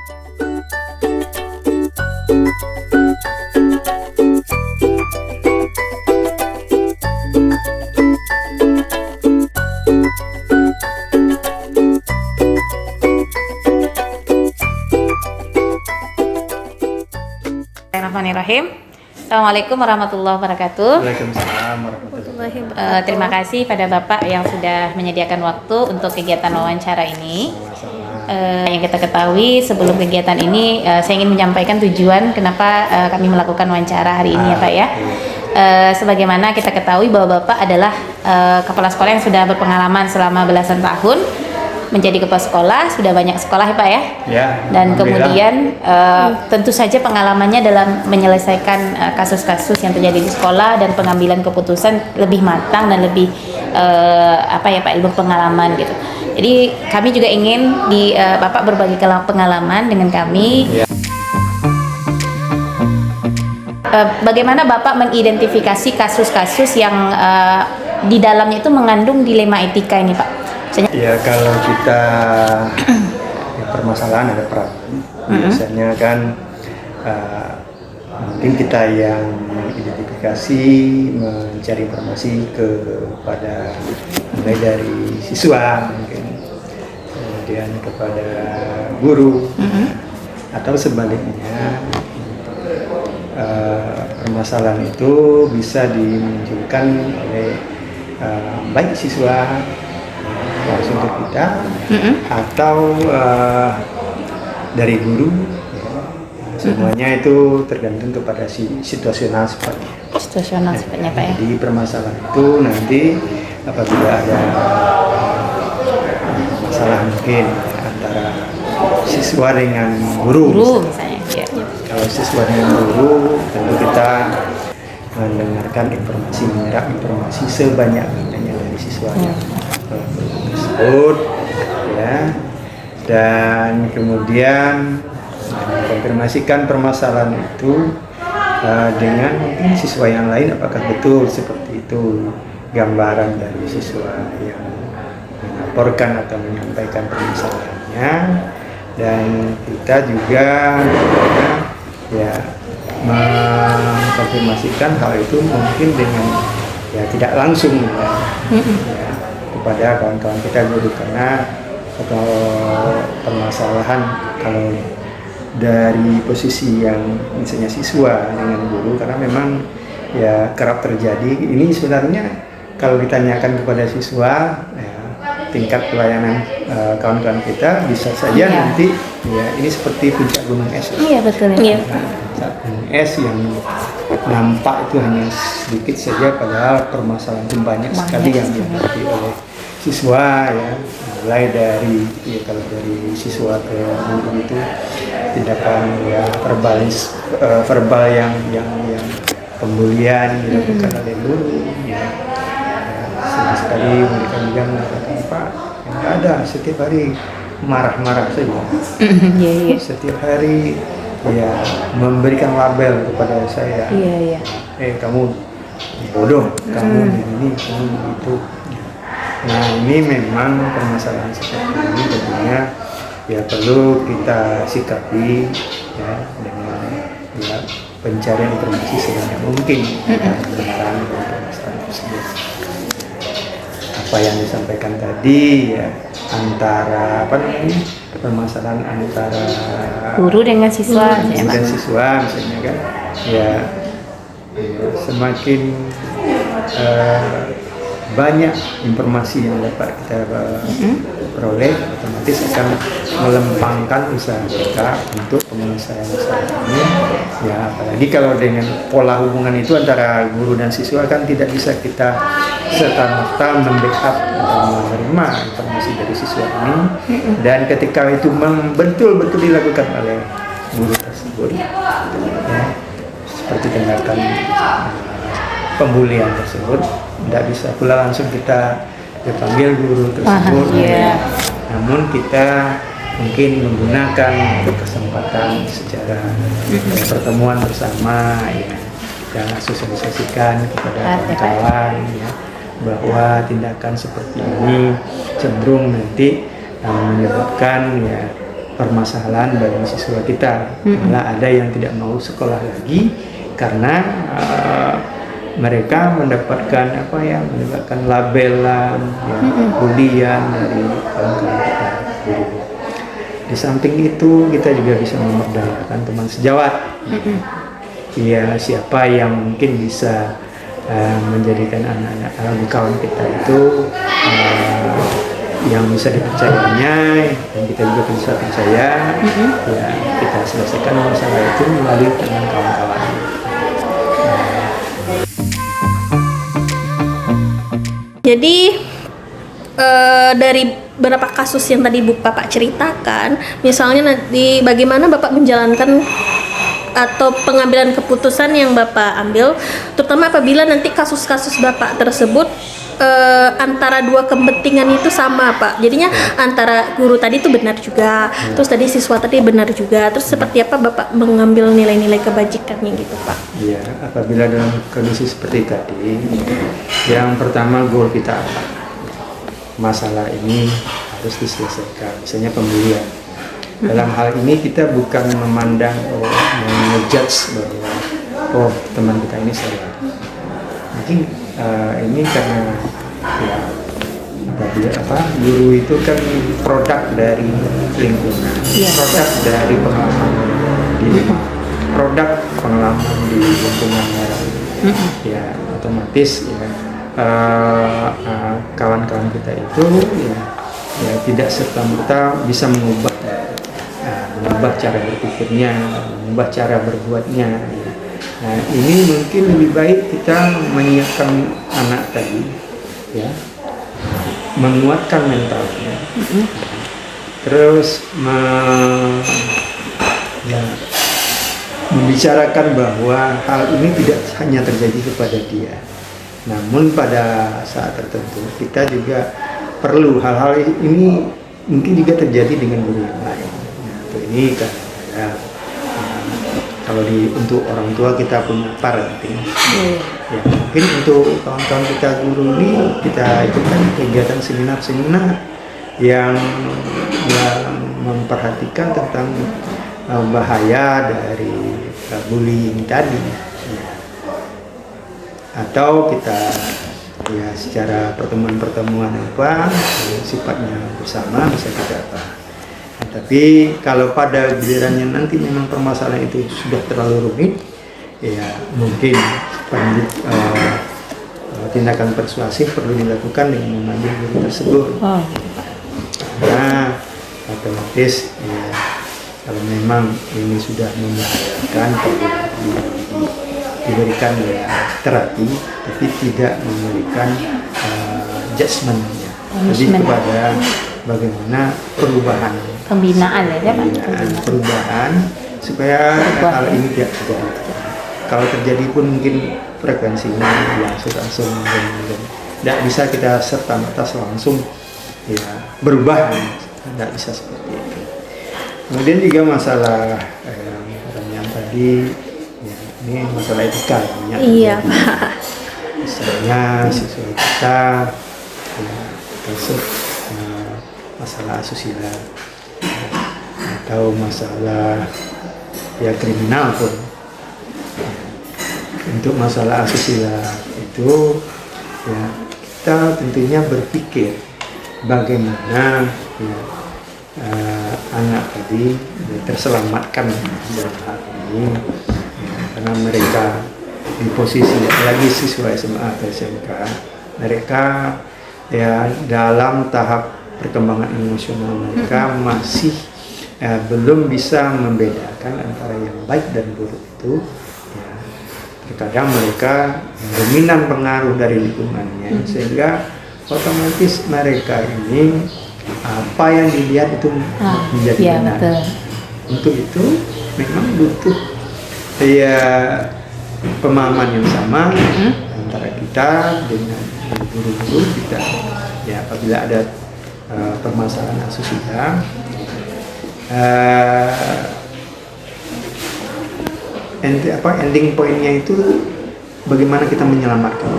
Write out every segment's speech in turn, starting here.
Bismillahirrahmanirrahim. Assalamualaikum warahmatullahi wabarakatuh. Waalaikumsalam warahmatullahi wabarakatuh. Terima kasih pada Bapak yang sudah menyediakan waktu untuk kegiatan wawancara ini. Yang kita ketahui sebelum kegiatan ini, saya ingin menyampaikan tujuan kenapa kami melakukan wawancara hari ini ya Pak ya. Sebagaimana kita ketahui bahwa Bapak adalah kepala sekolah yang sudah berpengalaman selama belasan tahun menjadi kepala sekolah, sudah banyak sekolah ya Pak ya. Ya. Dan kemudian tentu saja pengalamannya dalam menyelesaikan kasus-kasus yang terjadi di sekolah dan pengambilan keputusan lebih matang dan lebih ilmu pengalaman gitu. Jadi kami juga ingin Bapak berbagi pengalaman dengan kami. Ya. Bagaimana Bapak mengidentifikasi kasus-kasus yang di dalamnya itu mengandung dilema etika ini Pak? Ya, kalau kita permasalahan ada biasanya kan mungkin kita yang mengidentifikasi, mencari informasi kepada mulai dari siswa mungkin, kemudian kepada guru, atau sebaliknya permasalahan itu bisa dimunculkan oleh baik siswa langsung ke kita, atau dari guru, ya. Semuanya itu tergantung kepada situasional sifatnya. Situasional sifatnya Pak ya. Jadi permasalahan itu nanti apabila ada masalah mungkin antara siswa dengan guru misalnya. Ya. Kalau siswa dengan guru, tentu kita mendengarkan informasi, menyerap informasi sebanyak-banyaknya dari siswa tersebut, ya, dan kemudian mengkonfirmasikan permasalahan itu dengan mungkin siswa yang lain, apakah betul seperti itu gambaran dari siswa yang melaporkan atau menyampaikan permasalahannya, dan kita juga ya mengkonfirmasikan hal itu mungkin dengan tidak langsung kepada kawan-kawan kita guru, karena atau permasalahan kalau dari posisi yang misalnya siswa dengan guru, karena memang ya kerap terjadi ini sebenarnya kalau ditanyakan kepada siswa tingkat pelayanan kawan-kawan kita bisa saja nanti ya ini seperti puncak gunung es. Iya betul ya. Puncak gunung es yang nampak itu hanya sedikit saja, padahal permasalahan itu banyak sekali yang dihadapi oleh siswa, ya, mulai dari kalau dari siswa ke guru itu tindakan verbal yang pembulian dilakukan oleh guru, sering sekali mereka juga mengatakan, Pak, nggak ada, setiap hari marah-marah saja, setiap hari ya memberikan label kepada saya, kamu bodoh, kamu ini, kamu itu. Nah, ini memang permasalahan seperti ini tentunya ya perlu kita sikapi ya dengan pencarian informasi sebanyak mungkin tentang permasalahan tersebut. Apa yang disampaikan tadi ya antara permasalahan antara guru dengan siswa, dan siswa misalnya kan ya semakin banyak informasi yang dapat kita peroleh, otomatis akan melempangkan usaha kita untuk penyelesaian masalah ini. Ya, apalagi kalau dengan pola hubungan itu antara guru dan siswa kan tidak bisa kita serta-merta membackup atau menerima informasi dari siswa ini, dan ketika itu betul-betul dilakukan oleh guru tersebut, ya, seperti tindakan pembulian tersebut, tidak bisa pula langsung kita dipanggil guru tersebut. Namun kita mungkin menggunakan kesempatan secara pertemuan bersama, ya, kita sosialisasikan kepada kawan-kawan ya, bahwa tindakan seperti ini cenderung nanti menyebabkan ya permasalahan bagi siswa kita. Malah ada yang tidak mau sekolah lagi karena mereka mendapatkan mendapatkan labelan, bulian dari kawan-kawan kita. Di samping itu kita juga bisa memberdayakan teman sejawat. Ya, siapa yang mungkin bisa menjadikan anak-anak kawan kita itu yang bisa dipercayanya, dan kita juga bisa percaya, ya kita selesaikan masalah itu melalui dengan kawan-kawan. Jadi dari beberapa kasus yang tadi Bapak ceritakan, misalnya nanti bagaimana Bapak menjalankan atau pengambilan keputusan yang Bapak ambil, terutama apabila nanti kasus-kasus Bapak tersebut antara dua kepentingan itu sama, Pak. Jadinya antara guru tadi itu benar juga, terus tadi siswa tadi benar juga. Terus seperti apa Bapak mengambil nilai-nilai kebajikannya gitu, Pak? Ya, apabila dalam kondisi seperti tadi, yang pertama goal kita apa? Masalah ini harus diselesaikan, misalnya pembulian. Dalam hal ini kita bukan memandang menjudge bahwa teman kita ini salah. Mungkin ini karena guru itu kan produk dari lingkungan, produk dari pengalaman produk pengalaman di lingkungan ya otomatis kawan-kawan kita itu ya tidak serta-merta bisa mengubah cara berpikirnya, mengubah cara berbuatnya. Nah, ini mungkin lebih baik kita menyiapkan anak tadi, ya, menguatkan mentalnya, terus membicarakan bahwa hal ini tidak hanya terjadi kepada dia, namun pada saat tertentu kita juga perlu hal-hal ini mungkin juga terjadi dengan guru yang lain. Nah, ini kan kalau untuk orang tua kita punya parenting, ya mungkin untuk kawan-kawan kita guru ini kita ikutkan kegiatan seminar-seminar yang memperhatikan tentang bahaya dari bullying tadi, ya. Atau kita ya secara pertemuan-pertemuan sifatnya bersama bisa kita tapi kalau pada gilirannya nanti memang permasalahan itu sudah terlalu rumit, ya mungkin tindakan persuasif perlu dilakukan dengan memanggil guru tersebut. Nah, otomatis ya, kalau memang ini sudah membahayakan diberikan ya terapi, tapi tidak memberikan judgement ya. Jadi kepada bagaimana perubahan, pembinaan ya Pak? Perubahan supaya hal ini tidak terjadi. Kalau terjadi pun mungkin frekuensinya langsung tidak bisa kita serta-merta langsung ya berubah, tidak bisa seperti itu. Kemudian juga masalah yang tadi ya, ini masalah etika ya. Iya, Pak. Misalnya siswa kita ya, masuk masalah asusila atau masalah ya kriminal pun. Untuk masalah asusila itu ya kita tentunya berpikir bagaimana ya, anak tadi ya, terselamatkan dalam hal ini ya, karena mereka di posisi apalagi siswa SMA atau SMK, mereka ya dalam tahap perkembangan emosional mereka masih belum bisa membedakan antara yang baik dan buruk itu ya, terkadang mereka dominan pengaruh dari lingkungannya sehingga otomatis mereka ini apa yang dilihat itu menjadi benar. Betul. Untuk itu memang butuh ya pemahaman yang sama antara kita dengan guru-guru kita ya apabila ada permasalahan asusila ending pointnya itu bagaimana kita menyelamatkan.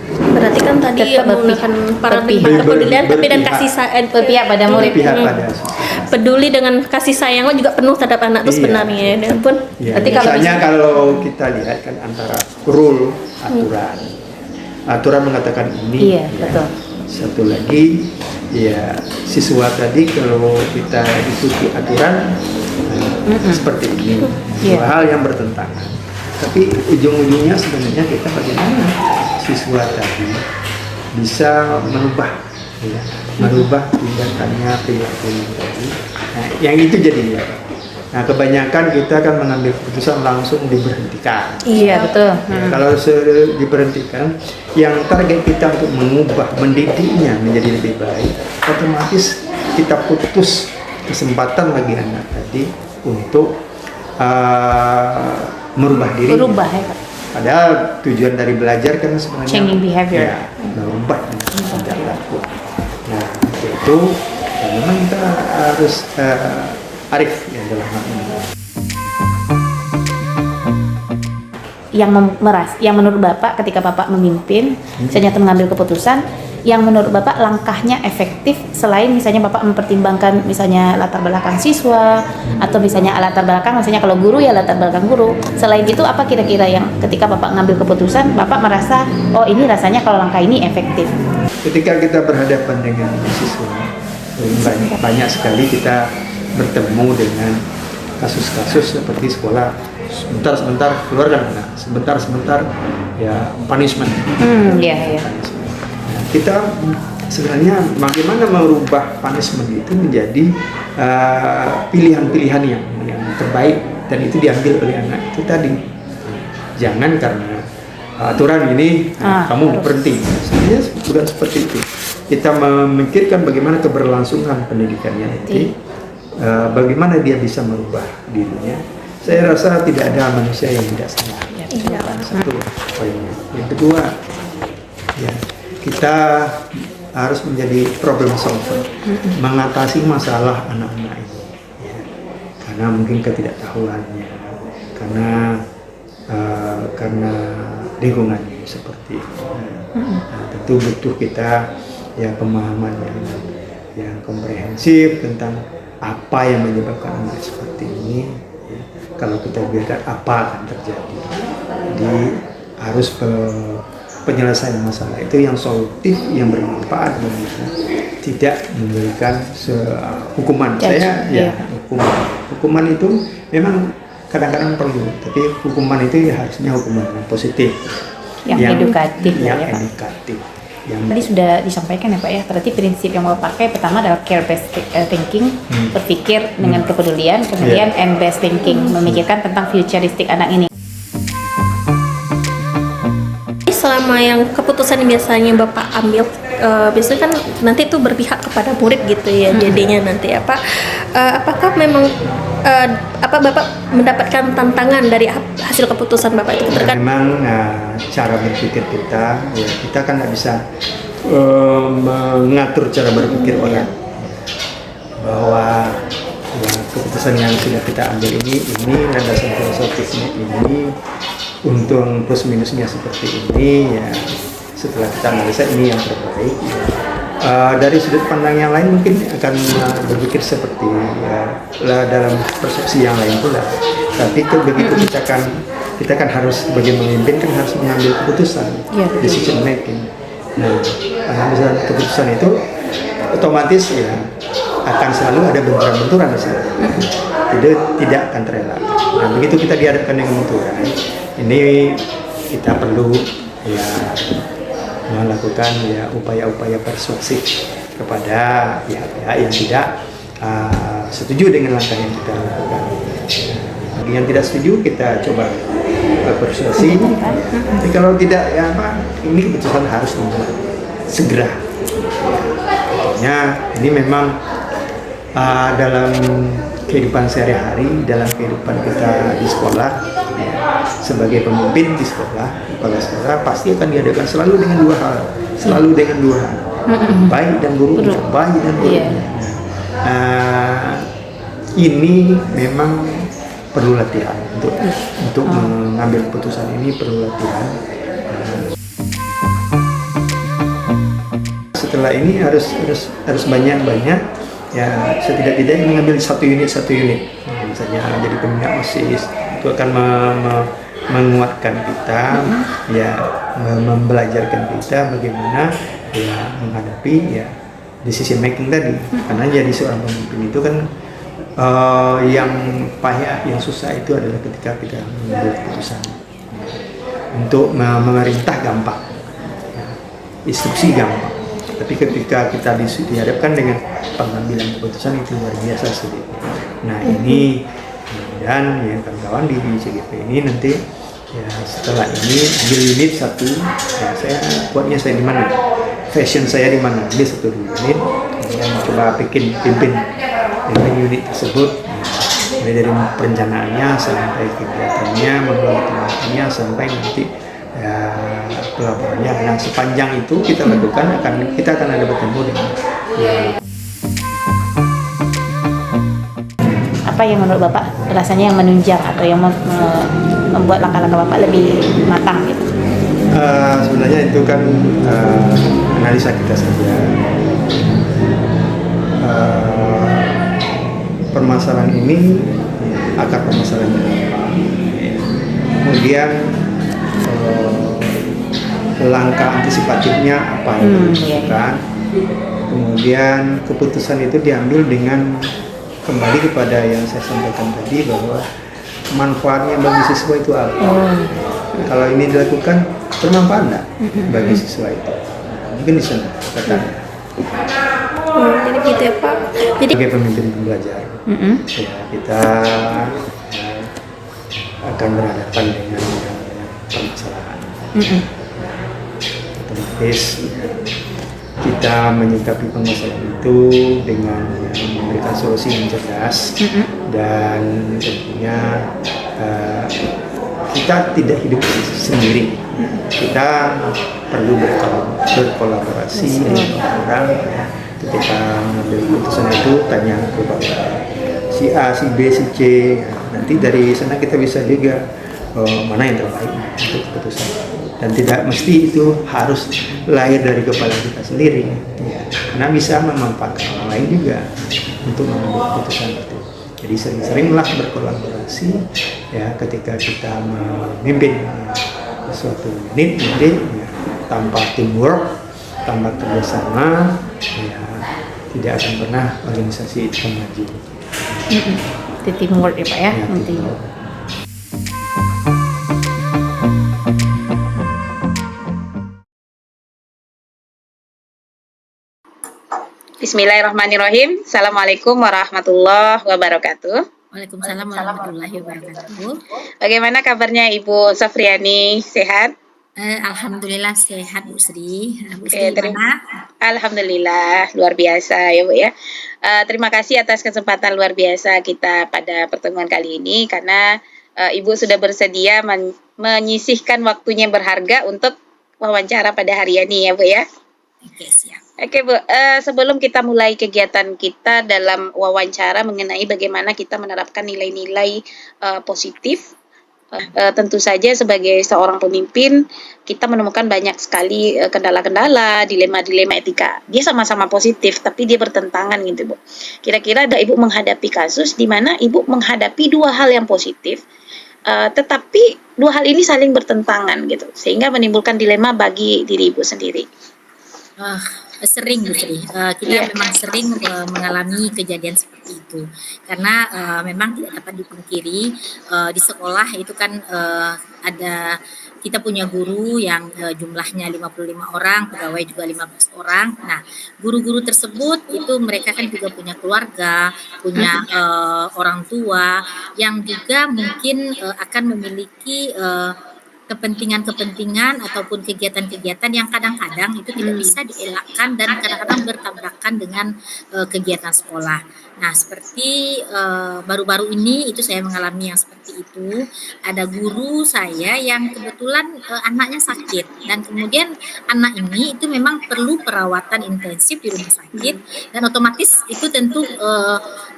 Berarti kan tadi Tetap menggunakan paradigma kepemilian tapi dan kasih berpihak pada murid. Berpihak pada asusila. peduli dengan kasih sayang lo juga penuh terhadap anak tuh Iya. sebenarnya ya. Dan pun Ya, Berarti kalau misalnya kalau kita lihat kan antara rule, aturan mengatakan ini. Iya, betul. Satu lagi ya siswa tadi kalau kita ikuti aturan seperti ini, Iya. dua hal yang bertentangan. Tapi ujung-ujungnya sebenarnya kita bagaimana siswa tadi bisa merubah, ya, merubah tindakannya, perilakunya tadi. Nah, yang itu jadinya. Nah, kebanyakan kita kan mengambil keputusan langsung diberhentikan. Iya, betul. Ya, kalau diberhentikan, yang target kita untuk mengubah, mendidiknya menjadi lebih baik, otomatis kita putus kesempatan bagi anak tadi untuk merubah diri. Berubah ya, Pak. Padahal tujuan dari belajar kan sebenarnya Changing behavior. ya, merubah tingkah laku. Nah, itu ya, memang kita harus arif ya dalam hal ini. Yang menurut Bapak ketika Bapak memimpin, ternyata mengambil keputusan, yang menurut Bapak langkahnya efektif selain misalnya Bapak mempertimbangkan misalnya latar belakang siswa atau misalnya latar belakang misalnya kalau guru ya latar belakang guru. Selain itu apa kira-kira yang ketika Bapak ngambil keputusan Bapak merasa oh ini rasanya kalau langkah ini efektif. Ketika kita berhadapan dengan siswa, banyak sekali kita bertemu dengan kasus-kasus seperti sekolah sebentar keluarkan anak, sebentar ya punishment. Iya. Nah, kita sebenarnya bagaimana merubah punishment itu menjadi pilihan-pilihan yang terbaik dan itu diambil oleh anak itu tadi. Jangan karena aturan ini kamu berhenti. Sebenarnya bukan seperti itu. Kita memikirkan bagaimana keberlangsungan pendidikannya nanti, bagaimana dia bisa merubah dirinya. Saya rasa tidak ada manusia yang tidak salah. Iya. Satu poinnya. Yang kedua, ya kita harus menjadi problem solver, mengatasi masalah anak-anak ini. Ya. Karena mungkin ketidaktahuannya, karena lingkungannya seperti itu. Nah, tentu butuh kita ya pemahaman yang komprehensif tentang apa yang menyebabkan anak seperti ini. Ya. Kalau kita biarkan apa akan terjadi. Jadi harus penyelesaian masalah itu yang solutif, yang bermanfaat bagi kita, tidak memberikan hukuman. Saya ya hukuman itu memang kadang-kadang perlu, tapi hukuman itu ya harusnya hukuman yang positif, Yang edukatif yang ya Pak. edukatif. Tadi sudah disampaikan ya Pak ya, berarti prinsip yang mau pakai pertama adalah care based thinking, berpikir dengan kepedulian, kemudian and based thinking, memikirkan tentang futuristik anak ini. selama yang keputusan yang biasanya Bapak ambil biasanya kan nanti itu berpihak kepada murid gitu ya jadinya nanti apakah memang Bapak mendapatkan tantangan dari hasil keputusan Bapak itu terkait Memang cara berpikir kita, ya, kita kan nggak bisa mengatur cara berpikir orang, bahwa ya, keputusan yang sudah kita ambil ini landasan filosofisnya ini, untung plus minusnya seperti ini, ya setelah kita analisa ini yang terbaik. Dari sudut pandang yang lain mungkin akan berpikir seperti dalam persepsi yang lain pula. Tapi begitu kita kan harus sebagai pemimpin kan harus mengambil keputusan, decision making. Nah, pengambilan keputusan itu otomatis ya akan selalu ada benturan-benturan di sana. Tidak akan terelak. Nah, begitu kita dihadapkan dengan benturan, ini kita perlu ya melakukan ya upaya-upaya persuasif kepada pihak-pihak yang tidak setuju dengan langkah yang kita lakukan. Bagi yang tidak setuju kita coba persuasi. Tapi kalau tidak ya ini keputusan harus dibuat segera. Artinya ini memang dalam kehidupan sehari-hari, dalam kehidupan kita di sekolah, ya, sebagai pemimpin di sekolah, kepala sekolah pasti akan dihadapkan selalu dengan dua hal, baik dan buruk, baik dan buruk. Ini memang perlu latihan untuk mengambil keputusan ini perlu latihan. Setelah ini harus banyak ya setidak-tidaknya mengambil satu unit. Misalnya jadi pembina OSIS itu akan menguatkan kita, ya membelajarkan kita bagaimana ya menghadapi ya decision making tadi. Karena jadi seorang pemimpin itu kan yang payah, yang susah itu adalah ketika kita mengambil keputusan. Untuk memerintah gampang, ya, instruksi gampang, tapi ketika kita dihadapkan dengan pengambilan keputusan itu luar biasa sulit. Nah ini dan ya kawan-kawan di CGP ini nanti ya setelah ini ambil unit satu, ya saya buatnya saya di mana, fashion saya di mana, ambil satu unit, kemudian coba pimpin unit tersebut, mulai dari perencanaannya sampai kegiatannya, mengelola teman-temannya sampai nanti ya, pelaporannya. Nah sepanjang itu kita lakukan kita akan ada bertemu dengan ya. Apa yang menurut Bapak rasanya yang menunjang atau yang membuat langkah-langkah Bapak lebih matang gitu? Sebenarnya itu kan analisa kita saja. Permasalahan ini, akar permasalahannya apa, kemudian langkah antisipatifnya apa yang dilakukan, kemudian keputusan itu diambil dengan kembali kepada yang saya sampaikan tadi bahwa manfaatnya bagi siswa itu apa. Kalau ini dilakukan bermanfaat enggak bagi siswa itu, mungkin di sana katanya. Jadi gitu ya Pak. Jadi Sebagai pemimpin pembelajar, ya, kita akan berhadapan dengan permasalahan. Otomatis ya, kita menyikapi permasalahan itu dengan memberikan solusi yang cerdas dan tentunya kita tidak hidup sendiri. Kita perlu berkolaborasi dengan orang. Ketika mengambil keputusan itu tanya kepada si A, si B, si C. Nanti dari sana kita bisa juga mana yang terbaik untuk keputusan. Dan tidak mesti itu harus lahir dari kepala kita sendiri, ya. Karena bisa memanfaatkan orang lain juga untuk mengambil keputusan itu. Jadi sering-seringlah berkolaborasi, ya, ketika kita memimpin suatu unit, ya, tanpa teamwork, tanpa kerjasama, ya, tidak akan pernah organisasi itu maju. Itu teamwork ya Pak ya, nanti. Bismillahirrahmanirrahim. Assalamualaikum warahmatullahi wabarakatuh. Waalaikumsalam warahmatullahi wabarakatuh. Bagaimana kabarnya Ibu Safriani? Sehat? Alhamdulillah sehat Bu Sri. Bu Oke, Sri gimana? Alhamdulillah, luar biasa ya Bu ya. Terima kasih atas kesempatan luar biasa kita pada pertemuan kali ini karena Ibu sudah bersedia menyisihkan waktunya berharga untuk wawancara pada hari ini ya Bu ya. Oke, siap. Oke Bu, sebelum kita mulai kegiatan kita dalam wawancara mengenai bagaimana kita menerapkan nilai-nilai positif, tentu saja sebagai seorang pemimpin kita menemukan banyak sekali kendala-kendala, dilema-dilema etika. Dia sama-sama positif, tapi dia bertentangan gitu Bu. Kira-kira ada Ibu menghadapi kasus di mana Ibu menghadapi dua hal yang positif, tetapi dua hal ini saling bertentangan gitu, sehingga menimbulkan dilema bagi diri Ibu sendiri. Sering Bu Sri, kita memang sering mengalami kejadian seperti itu karena memang tidak dapat dipungkiri di sekolah itu kan ada kita punya guru yang jumlahnya 55 orang, pegawai juga 15 orang. Nah, guru-guru tersebut itu mereka kan juga punya keluarga, punya orang tua yang juga mungkin akan memiliki kepentingan-kepentingan ataupun kegiatan-kegiatan yang kadang-kadang itu tidak bisa dielakkan dan kadang-kadang bertabrakan dengan kegiatan sekolah. Nah, seperti baru-baru ini itu saya mengalami yang seperti itu. Ada guru saya yang kebetulan anaknya sakit dan kemudian anak ini itu memang perlu perawatan intensif di rumah sakit dan otomatis itu tentu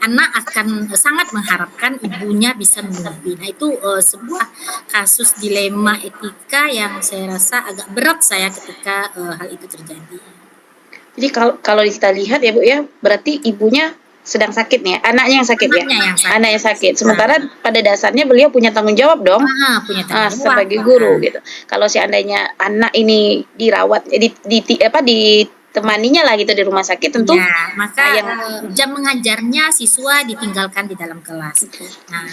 anak akan sangat mengharapkan ibunya bisa menyusupi. Nah, itu sebuah kasus dilema etika yang saya rasa agak berat saya ketika hal itu terjadi. Jadi kalau kita lihat ya Bu ya, berarti ibunya sedang sakit nih, anaknya yang sakit ya? Anaknya yang sakit. Anaknya sakit. Sementara pada dasarnya beliau punya tanggung jawab dong. Punya tanggung jawab. Sebagai guru gitu. Kalau seandainya anak ini dirawat ditemaninya lah gitu di rumah sakit, tentu Ya, maka jam mengajarnya siswa ditinggalkan di dalam kelas. Nah,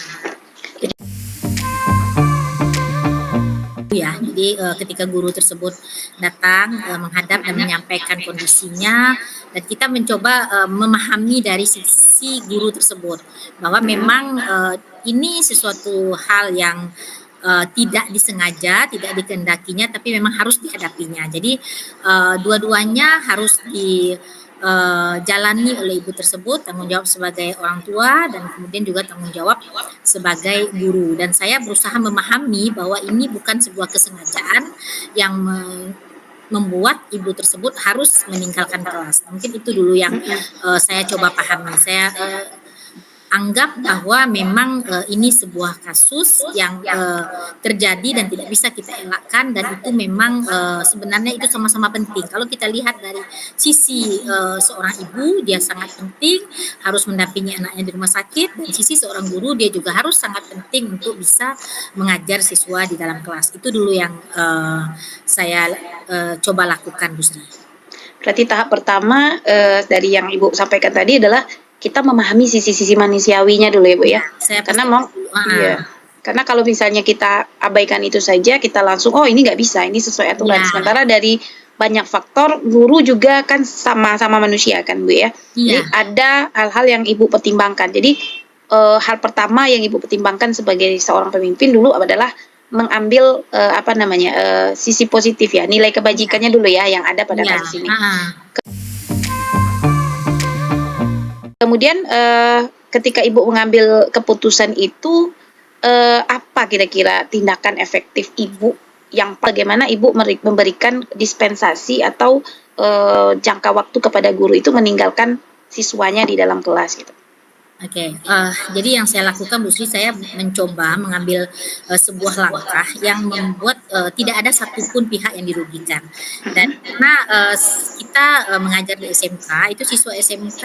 ya, jadi ketika guru tersebut datang menghadap dan menyampaikan kondisinya, dan kita mencoba memahami dari sisi guru tersebut bahwa memang ini sesuatu hal yang tidak disengaja, tidak dikehendakinya, tapi memang harus dihadapinya. Jadi dua-duanya harus jalani oleh ibu tersebut, tanggung jawab sebagai orang tua dan kemudian juga tanggung jawab sebagai guru. Dan saya berusaha memahami bahwa ini bukan sebuah kesengajaan yang membuat ibu tersebut harus meninggalkan kelas. Mungkin itu dulu yang saya coba pahami. Saya anggap bahwa memang ini sebuah kasus yang terjadi dan tidak bisa kita elakkan, dan itu memang sebenarnya itu sama-sama penting. Kalau kita lihat dari sisi seorang ibu, dia sangat penting harus mendampingi anaknya di rumah sakit, dan sisi seorang guru dia juga harus sangat penting untuk bisa mengajar siswa di dalam kelas. Itu dulu yang saya coba lakukan, Bu Sri. Berarti tahap pertama dari yang Ibu sampaikan tadi adalah kita memahami sisi-sisi manusiawinya dulu ya Bu ya. Karena kalau misalnya kita abaikan itu saja, kita langsung ini nggak bisa, ini sesuai aturan. Sementara dari banyak faktor, guru juga kan sama-sama manusia kan Bu ya. Jadi ada hal-hal yang Ibu pertimbangkan. Jadi hal pertama yang Ibu pertimbangkan sebagai seorang pemimpin dulu adalah mengambil sisi positif ya, nilai kebajikannya dulu ya yang ada pada kasus ini. Kemudian ketika Ibu mengambil keputusan itu, apa kira-kira tindakan efektif Ibu yang bagaimana Ibu memberikan dispensasi atau jangka waktu kepada guru itu meninggalkan siswanya di dalam kelas gitu? Jadi yang saya lakukan, Bu Sri, saya mencoba mengambil sebuah langkah yang membuat tidak ada satupun pihak yang dirugikan. Dan karena kita mengajar di SMK, itu siswa SMK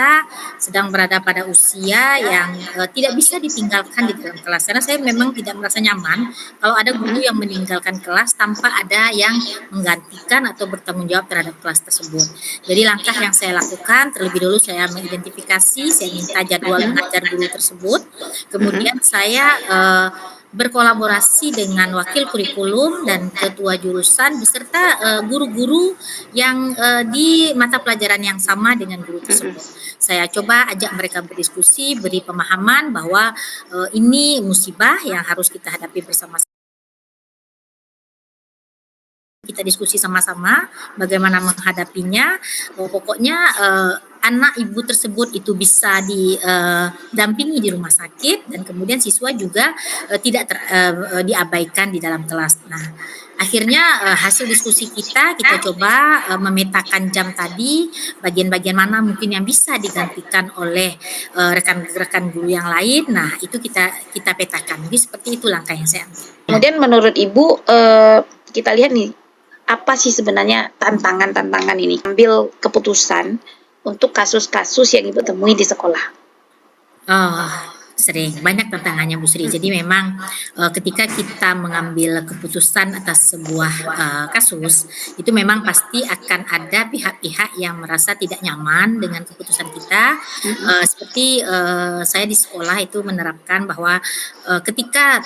sedang berada pada usia yang tidak bisa ditinggalkan di dalam kelas. Karena saya memang tidak merasa nyaman kalau ada guru yang meninggalkan kelas tanpa ada yang menggantikan atau bertanggung jawab terhadap kelas tersebut. Jadi langkah yang saya lakukan, terlebih dulu saya mengidentifikasi, saya minta jadwal mengajar guru tersebut. Kemudian saya berkolaborasi dengan wakil kurikulum dan ketua jurusan beserta guru-guru yang di mata pelajaran yang sama dengan guru tersebut. Saya coba ajak mereka berdiskusi, beri pemahaman bahwa ini musibah yang harus kita hadapi bersama-sama. Kita diskusi sama-sama bagaimana menghadapinya. Pokoknya anak ibu tersebut itu bisa didampingi di rumah sakit, dan kemudian siswa juga tidak diabaikan di dalam kelas. Nah, akhirnya hasil diskusi kita coba memetakan jam tadi, bagian-bagian mana mungkin yang bisa digantikan oleh rekan-rekan guru yang lain. Nah, itu kita petakan. Jadi seperti itu langkah yang saya ambil. Kemudian menurut Ibu, kita lihat nih, apa sih sebenarnya tantangan ini? Ambil keputusan untuk kasus-kasus yang Ibu temui di sekolah. Sering, banyak tantangannya Bu Sri. Jadi memang ketika kita mengambil keputusan atas sebuah kasus, itu memang pasti akan ada pihak-pihak yang merasa tidak nyaman dengan keputusan kita. Seperti saya di sekolah itu menerapkan bahwa ketika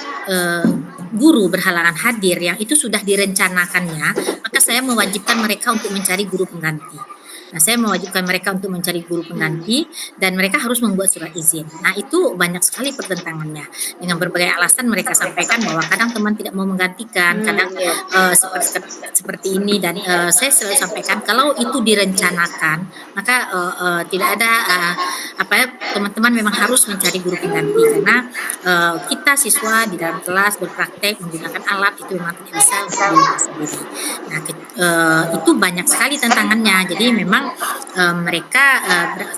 guru berhalangan hadir yang itu sudah direncanakannya, maka saya mewajibkan mereka untuk mencari guru pengganti. Nah, saya mewajibkan mereka untuk mencari guru pengganti dan mereka harus membuat surat izin. Nah, itu banyak sekali pertentangannya. Dengan berbagai alasan mereka sampaikan bahwa kadang teman tidak mau menggantikan, kadang seperti ini, dan saya selalu sampaikan kalau itu direncanakan, maka tidak ada teman-teman memang harus mencari guru pengganti, karena kita siswa di dalam kelas berpraktek menggunakan alat itu memang tidak bisa untuk diri sendiri. Nah, itu banyak sekali tantangannya. Jadi memang mereka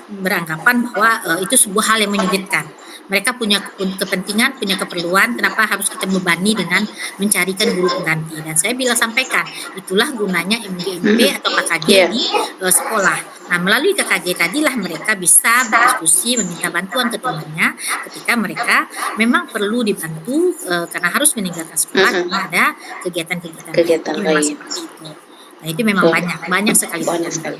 beranggapan bahwa itu sebuah hal yang menyulitkan. mereka punya kepentingan, punya keperluan, kenapa harus kita bebani dengan mencarikan guru pengganti. Dan saya bila sampaikan, itulah gunanya MGMP atau KKJ Iya. di sekolah. Nah, melalui KKJ tadilah mereka bisa berdiskusi, meminta bantuan ke temannya ketika mereka memang perlu dibantu karena harus meninggalkan sekolah karena ada kegiatan-kegiatan lain. Kegiatan Jadi memang lain. seperti itu. Nah, itu memang Oh. banyak sekali. Banyak sekali.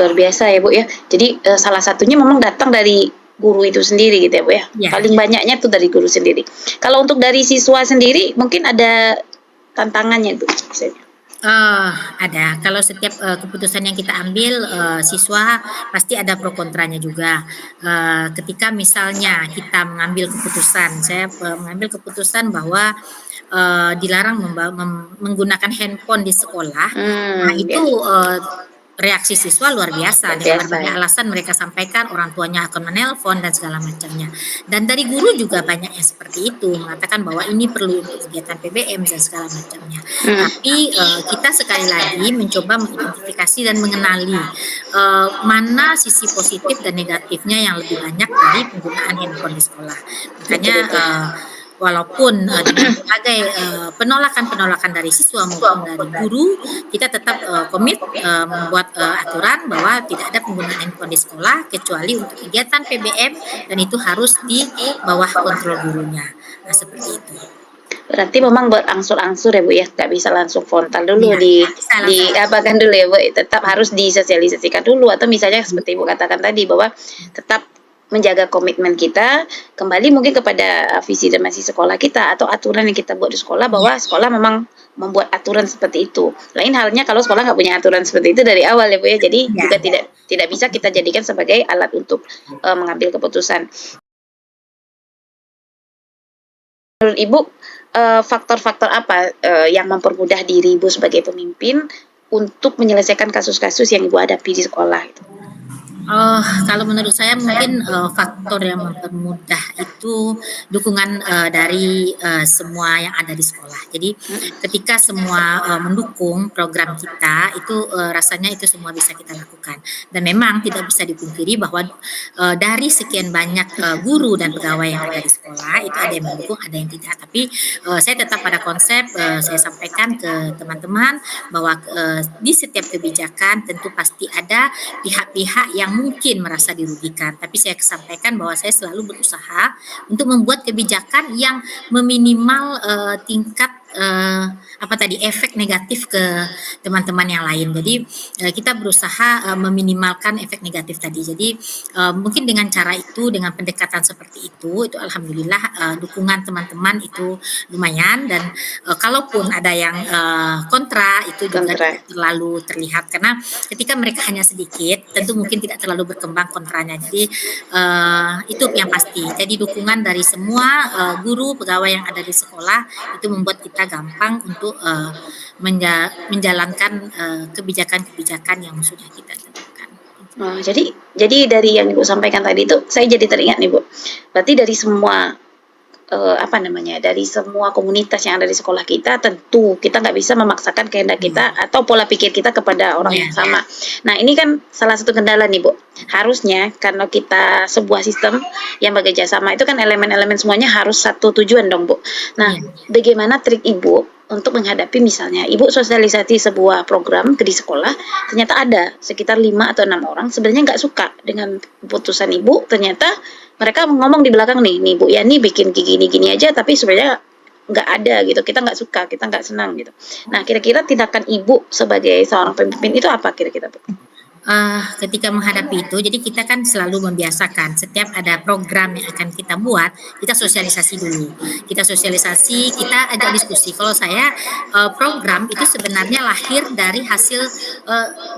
Luar biasa ya Bu ya. Jadi salah satunya memang datang dari guru itu sendiri gitu ya Bu ya. Iya. Paling banyaknya tuh dari guru sendiri. Kalau untuk dari siswa sendiri mungkin ada tantangannya Bu. Ada. Kalau setiap keputusan yang kita ambil, siswa pasti ada pro kontranya juga. Ketika misalnya kita mengambil keputusan, saya mengambil keputusan bahwa dilarang menggunakan handphone di sekolah. Nah, itu reaksi siswa luar biasa dengan berbagai alasan mereka sampaikan, orang tuanya akan menelpon dan segala macamnya. Dan dari guru juga banyak yang seperti itu, mengatakan bahwa ini perlu untuk kegiatan PBM dan segala macamnya. Tapi kita sekali lagi mencoba mengidentifikasi dan mengenali mana sisi positif dan negatifnya yang lebih banyak dari penggunaan handphone di sekolah. Makanya walaupun dengan berbagai penolakan-penolakan dari siswa maupun dari guru, kita tetap komit membuat aturan bahwa tidak ada penggunaan handphone di sekolah kecuali untuk kegiatan PBM dan itu harus di bawah kontrol gurunya. Nah, seperti itu. Berarti memang berangsur-angsur ya Bu ya, nggak bisa langsung frontal dulu Iya, di apakan dulu ya Bu, tetap harus disosialisasikan dulu atau misalnya seperti Ibu katakan tadi bahwa tetap menjaga komitmen kita kembali mungkin kepada visi dan misi sekolah kita atau aturan yang kita buat di sekolah bahwa sekolah memang membuat aturan seperti itu. Lain halnya kalau sekolah nggak punya aturan seperti itu dari awal ya Bu ya, jadi juga tidak bisa kita jadikan sebagai alat untuk mengambil keputusan. Menurut Ibu faktor-faktor apa yang mempermudah diri Ibu sebagai pemimpin untuk menyelesaikan kasus-kasus yang Ibu hadapi di sekolah itu? Kalau menurut saya mungkin faktor yang mempermudah itu dukungan dari semua yang ada di sekolah. Jadi ketika semua mendukung program kita itu rasanya itu semua bisa kita lakukan. Dan memang tidak bisa dipungkiri bahwa dari sekian banyak guru dan pegawai yang ada di sekolah itu ada yang mendukung, ada yang tidak. Tapi saya tetap pada konsep saya sampaikan ke teman-teman bahwa di setiap kebijakan tentu pasti ada pihak-pihak yang mungkin merasa dirugikan, tapi saya sampaikan bahwa saya selalu berusaha untuk membuat kebijakan yang meminimal tingkat efek negatif ke teman-teman yang lain. Jadi kita berusaha meminimalkan efek negatif tadi. Jadi mungkin dengan cara itu, dengan pendekatan seperti itu alhamdulillah dukungan teman-teman itu lumayan dan kalaupun ada yang kontra itu juga tidak terlalu terlihat karena ketika mereka hanya sedikit tentu mungkin tidak terlalu berkembang kontranya. Jadi itu yang pasti. Jadi dukungan dari semua guru, pegawai yang ada di sekolah itu membuat kita gampang untuk menjalankan kebijakan-kebijakan yang sudah kita tentukan. Jadi dari yang Ibu sampaikan tadi itu saya jadi teringat nih Bu. Berarti dari semua dari semua komunitas yang ada di sekolah kita tentu kita nggak bisa memaksakan kehendak kita atau pola pikir kita kepada orang yang sama. Nah ini kan salah satu kendala nih Bu. Harusnya karena kita sebuah sistem yang bekerja sama itu kan elemen-elemen semuanya harus satu tujuan dong Bu. Nah bagaimana trik Ibu untuk menghadapi misalnya Ibu sosialisasi sebuah program di sekolah ternyata ada sekitar 5 atau 6 orang sebenarnya nggak suka dengan keputusan Ibu, ternyata mereka ngomong di belakang nih Bu Yani bikin gini-gini aja tapi sebenarnya nggak ada gitu, kita nggak suka, kita nggak senang gitu. Nah kira-kira tindakan Ibu sebagai seorang pemimpin itu apa kira-kira Bu? Ketika menghadapi itu, jadi kita kan selalu membiasakan setiap ada program yang akan kita buat, kita sosialisasi dulu. Kita sosialisasi, kita ajak diskusi. Kalau saya program itu sebenarnya lahir dari hasil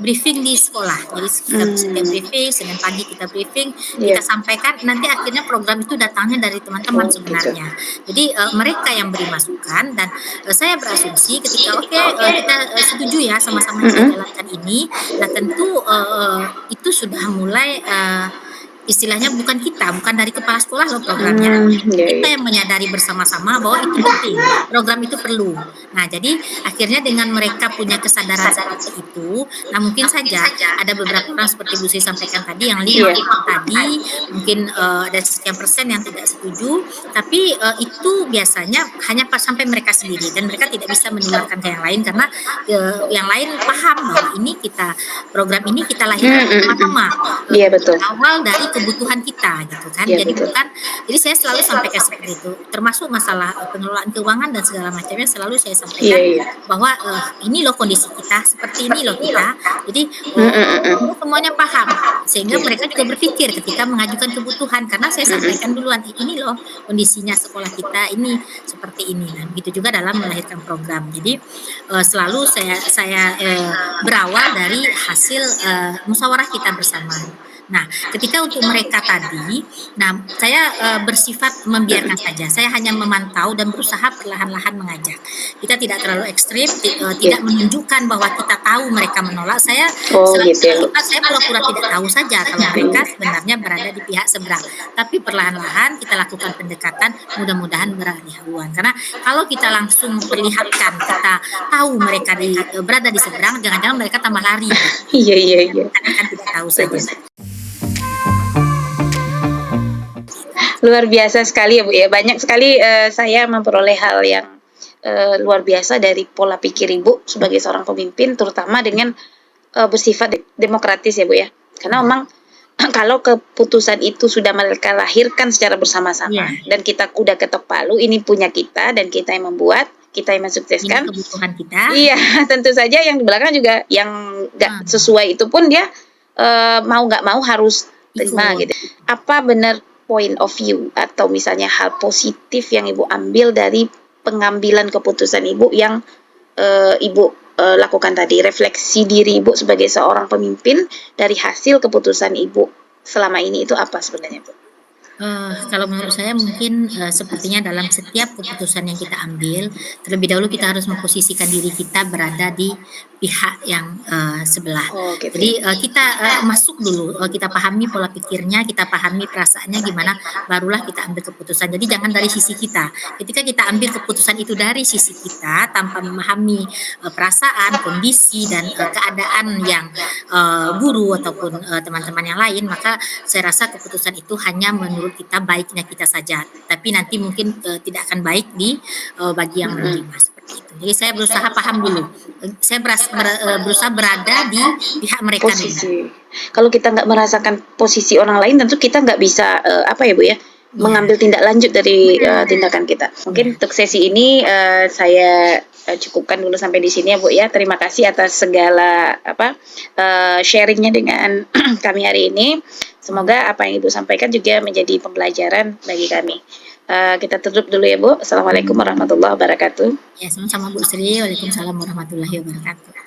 briefing di sekolah. Jadi kita setiap briefing, Senin pagi kita briefing, kita sampaikan. Nanti akhirnya program itu datangnya dari teman-teman sebenarnya. Jadi mereka yang beri masukan dan saya berasumsi ketika kita setuju ya sama-sama kita jalankan ini. Nah tentu itu sudah mulai istilahnya bukan kita, bukan dari kepala sekolah loh programnya, Iya, kita iya. yang menyadari bersama-sama bahwa itu penting, program itu perlu. Nah, jadi akhirnya dengan mereka punya kesadaran seperti itu, nah mungkin saja ada beberapa orang seperti Bu Sri sampaikan tadi yang Iya. 5% tadi mungkin ada sekian persen yang tidak setuju, tapi itu biasanya hanya pas sampai mereka sendiri dan mereka tidak bisa menularkan ke yang lain karena yang lain paham bahwa ini program ini kita lahirkan bersama-sama. Iya, betul. Awal dari kebutuhan kita gitu kan. Iya, Jadi betul. jadi saya selalu sampaikan seperti itu. Termasuk masalah pengelolaan keuangan dan segala macamnya selalu saya Iya, sampaikan iya. bahwa ini loh kondisi kita, seperti ini loh kita. Jadi semuanya paham sehingga mereka juga berpikir ketika mengajukan kebutuhan karena saya sampaikan duluan ini loh kondisinya sekolah kita ini seperti ini. Nah, begitu juga dalam melahirkan program. Jadi selalu saya berawal dari hasil musyawarah kita bersama. Nah, ketika untuk mereka tadi, nah saya bersifat membiarkan saja. Saya hanya memantau dan berusaha perlahan-lahan mengajak. Kita tidak terlalu ekstrim, tidak menunjukkan bahwa kita tahu mereka menolak. Saya Oh, selalu gitu ya, Bu. bersifat, saya pura-pura tidak tahu saja kalau mereka sebenarnya berada di pihak seberang. Tapi perlahan-lahan kita lakukan pendekatan, mudah-mudahan beralih haluan. Karena kalau kita langsung perlihatkan kita tahu mereka berada di seberang, jangan-jangan mereka tambah lari. Iya, iya, iya. Karena kan tidak tahu saja. Luar biasa sekali ya Bu ya. Banyak sekali saya memperoleh hal yang luar biasa dari pola pikir Ibu sebagai seorang pemimpin, terutama dengan bersifat demokratis ya Bu ya. Karena memang kalau keputusan itu sudah mereka lahirkan secara bersama-sama dan kita udah ketok palu, ini punya kita dan kita yang membuat, kita yang mensukseskan. Ini kebutuhan kita. Iya, tentu saja yang di belakang juga yang nggak sesuai itu pun dia mau nggak mau harus terima gitu. Apa benar point of view atau misalnya hal positif yang Ibu ambil dari pengambilan keputusan Ibu yang Ibu lakukan tadi, refleksi diri Ibu sebagai seorang pemimpin dari hasil keputusan Ibu selama ini itu apa sebenarnya Bu? Kalau menurut saya mungkin sepertinya dalam setiap keputusan yang kita ambil, terlebih dahulu kita harus memposisikan diri kita berada di pihak yang sebelah. Oh, gitu. Jadi kita masuk dulu, kita pahami pola pikirnya, kita pahami perasaannya gimana, barulah kita ambil keputusan. Jadi jangan dari sisi kita. Ketika kita ambil keputusan itu dari sisi kita tanpa memahami perasaan, kondisi dan keadaan yang guru ataupun teman-teman yang lain, maka saya rasa keputusan itu hanya menurut kita baiknya kita saja, tapi nanti mungkin tidak akan baik bagi yang menerima seperti itu. Jadi saya berusaha paham dulu. Saya berusaha berada di pihak mereka posisi. Kalau kita nggak merasakan posisi orang lain, tentu kita nggak bisa apa ya Bu ya, mengambil tindak lanjut dari tindakan kita. Mungkin untuk sesi ini saya cukupkan dulu sampai di sini ya Bu ya. Terima kasih atas segala sharingnya dengan kami hari ini. Semoga apa yang Ibu sampaikan juga menjadi pembelajaran bagi kami. Kita tutup dulu ya Bu. Assalamualaikum warahmatullahi wabarakatuh. Ya, sama-sama Bu Sri. Waalaikumsalam warahmatullahi wabarakatuh.